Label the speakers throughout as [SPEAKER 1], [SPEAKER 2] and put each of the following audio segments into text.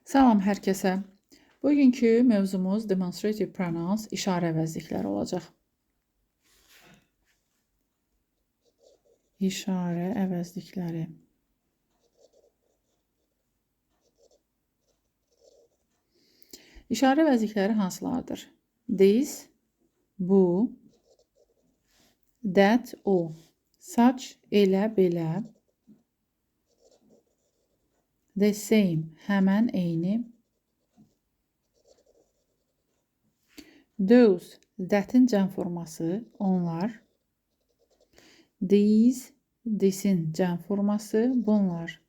[SPEAKER 1] Salam hər kəsə. Bugünkü mövzumuz demonstrative pronouns, işarə əvəzlikləri olacaq. İşarə əvəzlikləri. İşarə əvəzlikləri hansılardır? This, bu, that, o, such, elə, belə, the same, həmən, eyni, those, that'in cəm forması, onlar, these, this'in cəm forması, bunlar.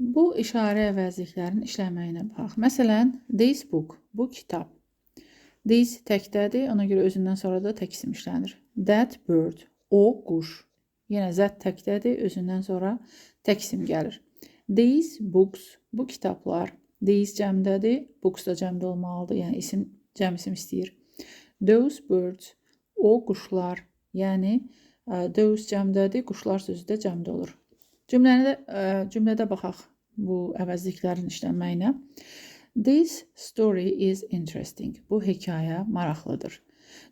[SPEAKER 1] Bu işarə əvəzliklərin işləməyinə baxaq. Məsələn, this book, bu kitab. This təkdədir, ona görə özündən sonra da tək isim işlənir. That bird, o quş. Yenə that təkdədir, özündən sonra tək isim gəlir. These books, bu kitablar. These cəmdədir, books da cəmdə olmalıdır, yəni cəm isim istəyir. Those birds, o quşlar, yəni those cəmdədir, quşlar sözü də cəmdə olur. Cümlədə baxaq bu əvəzliklərin işlənməyinə. This story is interesting. Bu hekayə maraqlıdır.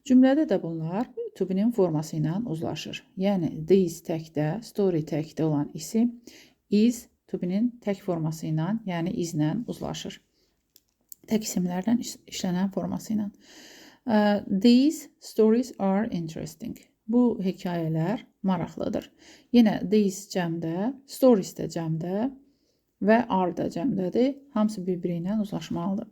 [SPEAKER 1] Cümlədə də bunlar to be-nin forması ilə uzlaşır. Yəni this təkdə, story təkdə olan isim is to be-nin tək forması ilə, yəni izlə uzlaşır. Tək isimlərdən işlənən forması ilə. These stories are interesting. Bu hekayələr maraqlıdır. Yenə these cəmdə, stories də cəmdə və are da cəmdədir. Hamısı bir-biri ilə uzlaşmalıdır.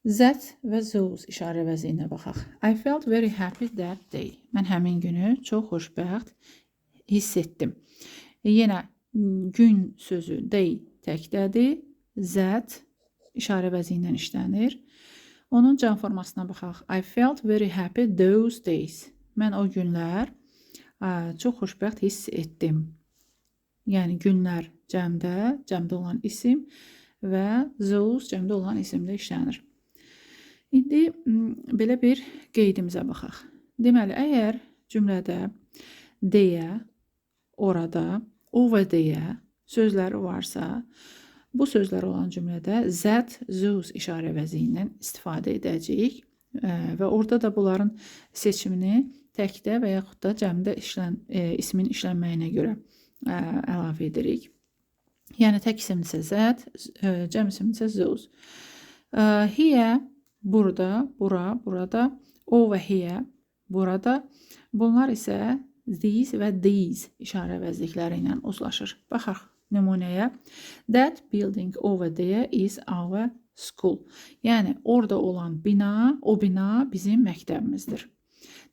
[SPEAKER 1] That və those işarə əvəzliyinə baxaq. I felt very happy that day. Mən həmin günü çox xoşbəxt hiss etdim. Yenə gün sözü day təkdədir. That işarə əvəzliyindən işlənir. Onun cəm formasına baxaq. I felt very happy those days. Mən o günlər çox xoşbəxt hiss etdim. Yəni günlər cəmdə olan isim və those cəmdə olan isimdə işlənir. İndi belə bir qeydimizə baxaq. Deməli, əgər cümlədə deyə, orada, o və deyə sözləri varsa, bu sözlər olan cümlədə that, those işarə əvəzliyindən istifadə edəcəyik və orada da bunların seçimini təkdə və yaxud da cəmdə ismin işlənməyinə görə əlavə edirik. Yəni tək isimdirsə that, cəm isimdirsə those. Here, burada, bura, burada, o və here, burada. Bunlar isə these və these işarə əvəzlikləri ilə uzlaşır. Baxaq nümunəyə. That building over there is our school. Yəni orada olan bina, o bina bizim məktəbimizdir.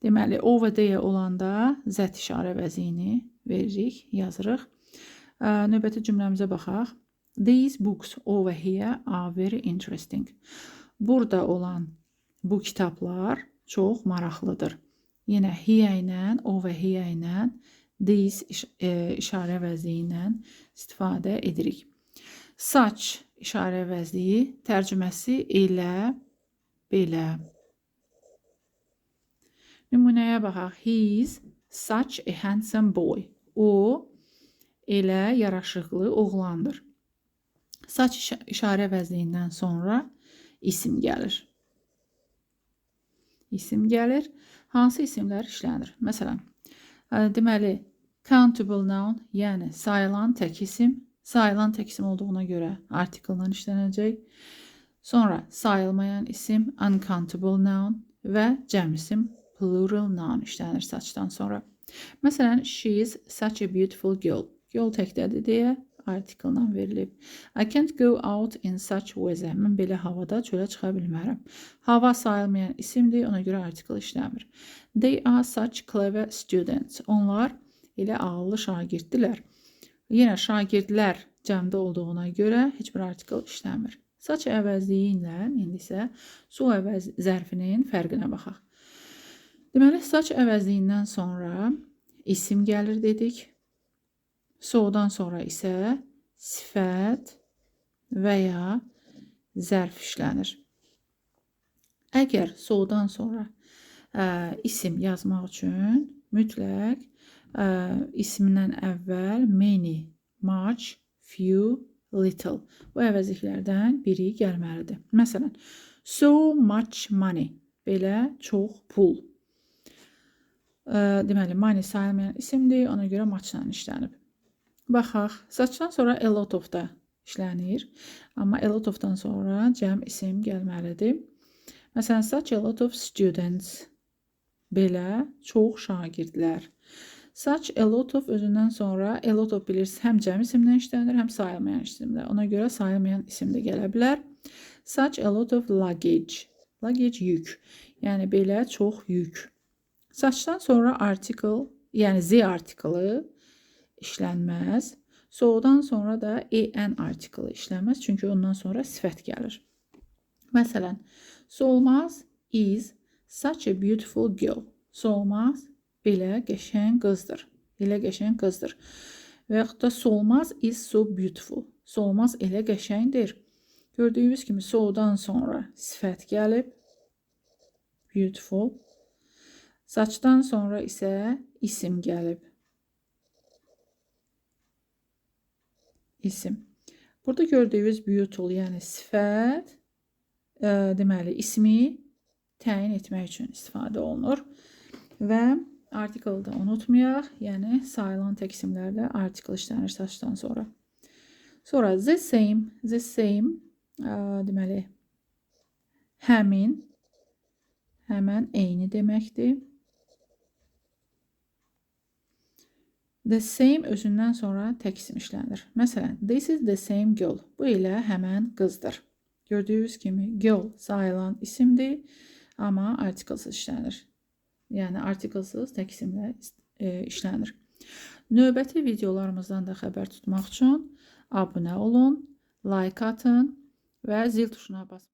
[SPEAKER 1] Deməli, over there olanda that işarə əvəzliyini veririk, yazırıq. Növbəti cümləmizə baxaq. These books over here are very interesting. Burada olan bu kitablar çox maraqlıdır. Yenə here ilə, over here ilə, these işarə əvəzliyi ilə istifadə edirik. Such işarə əvəzliyi tərcüməsi elə, belə. Nümunəyə baxaq. He is such a handsome boy. O elə yaraşıqlı oğlandır. Such işarə əvəzliyindən sonra isim gəlir. İsim gəlir. Hansı isimlər işlənir? Məsələn, deməli, countable noun, yəni sayılan tək isim. Sayılan tək isim olduğuna görə article-dan işlənəcək. Sonra sayılmayan isim, uncountable noun və cəm isim, plural noun işlənir suchdan sonra. Məsələn, she is such a beautiful girl. Girl təkdədir deyə article-dan verilib. I can't go out in such weather. Mən belə havada çölə çıxa bilmərəm. Hava sayılmayan isimdir, ona görə article işləmir. They are such clever students. Onlar elə ağıllı şagirddirlər. Yenə şagirdlər cəmdə olduğuna görə heç bir article işləmir. Such əvəzliyi ilə indi isə so zərfinin fərqinə baxaq. Deməli, such əvəzliyindən sonra isim gəlir dedik. So-dan sonra isə sifət və ya zərf işlənir. Əgər so-dan sonra isim yazmaq üçün mütləq ismindən əvvəl many, much, few, little. Bu əvəzliklərdən biri gəlməlidir. Məsələn, so much money. Belə çox pul. Deməli, money sayılmayan isimdir, ona görə much-la işlənib. Baxaq, suchdan sonra a lot of da işlənir. Amma a lot of-dan sonra cəm isim gəlməlidir. Məsələn, such a lot of students. Belə çox şagirdlər. Such a lot of özündən sonra a lot of bilirsiniz, həm cəm isimdən işlənir, həm sayılmayan isimdən. Ona görə sayılmayan isim də gələ bilər. Such a lot of luggage. Luggage yük. Yəni belə çox yük. Suchdan sonra article, yəni z artiklı işlənməz. So'dan sonra da en artiklı işlənməz, çünki ondan sonra sifət gəlir. Məsələn, Solmaz is such a beautiful girl. Solmaz belə qəşəng qızdır. Elə qəşəng qızdır. Və yaxud da Solmaz is so beautiful. Solmaz elə qəşəngdir. Gördüyünüz kimi so'dan sonra sifət gəlib. Beautiful. Saçdan sonra isə isim gəlib. İsim. Burada gördüyünüz beautiful, yəni sifət, deməli ismi təyin etmək üçün istifadə olunur. Və article da unutmayaq, yəni sayılan tək isimlərdə article işlənir saçdan sonra. Sonra the same, deməli həmin, həmən eyni deməkdir. The same özündən sonra tək isim işlənir. Məsələn, this is the same girl. Bu ilə həmən qızdır. Gördüyünüz kimi girl sayılan isimdir, amma artiklesız işlənir. Yəni artiklesız tək isimlə işlənir. Növbəti videolarımızdan da xəbər tutmaq üçün abunə olun, like atın və zil tuşuna basın.